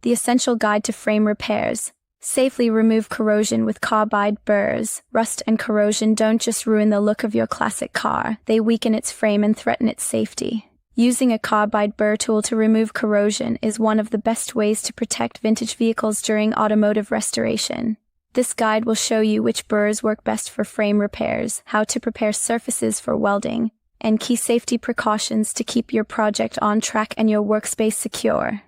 the essential guide to frame repairs. Safely remove corrosion with carbide burrs. Rust and corrosion don't just ruin the look of your classic car, they weaken its frame and threaten its safety. Using a carbide burr tool to remove corrosion is one of the best ways to protect vintage vehicles during automotive restoration. This guide will show you which burrs work best for frame repairs, how to prepare surfaces for welding, and key safety precautions to keep your project on track and your workspace secure.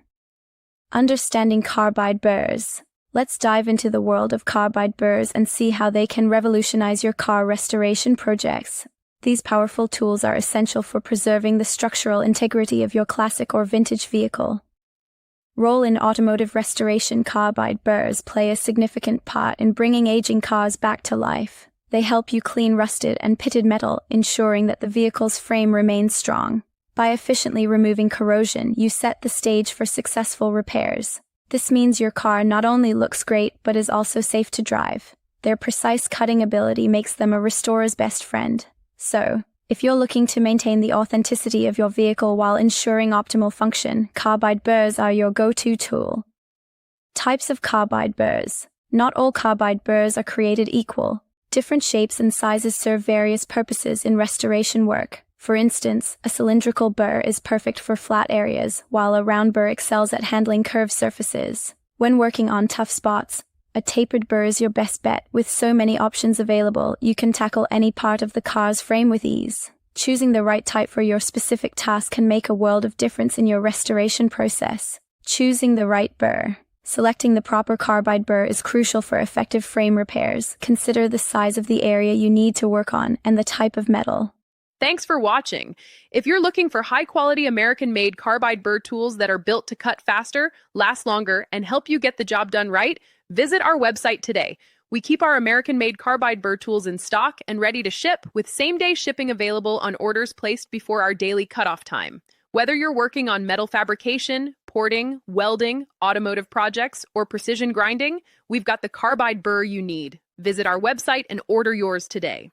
Understanding carbide burrs. Let's dive into the world of carbide burrs and see how they can revolutionize your car restoration projects. These powerful tools are essential for preserving the structural integrity of your classic or vintage vehicle. Role in automotive restoration. Carbide burrs play a significant part in bringing aging cars back to life. They help you clean rusted and pitted metal, ensuring that the vehicle's frame remains strong. By efficiently removing corrosion, you set the stage for successful repairs. This means your car not only looks great but is also safe to drive. Their precise cutting ability makes them a restorer's best friend. So, if you're looking to maintain the authenticity of your vehicle while ensuring optimal function, carbide burrs are your go-to tool. Types of carbide burrs. Not all carbide burrs are created equal. Different shapes and sizes serve various purposes in restoration work. For instance, a cylindrical burr is perfect for flat areas, while a round burr excels at handling curved surfaces. When working on tough spots, a tapered burr is your best bet. With so many options available, you can tackle any part of the car's frame with ease. Choosing the right type for your specific task can make a world of difference in your restoration process. Choosing the right burr. Selecting the proper carbide burr is crucial for effective frame repairs. Consider the size of the area you need to work on and the type of metal. Thanks for watching. If you're looking for high-quality American-made carbide burr tools that are built to cut faster, last longer, and help you get the job done right, visit our website today. We keep our American-made carbide burr tools in stock and ready to ship, with same-day shipping available on orders placed before our daily cutoff time. Whether you're working on metal fabrication, porting, welding, automotive projects, or precision grinding, we've got the carbide burr you need. Visit our website and order yours today.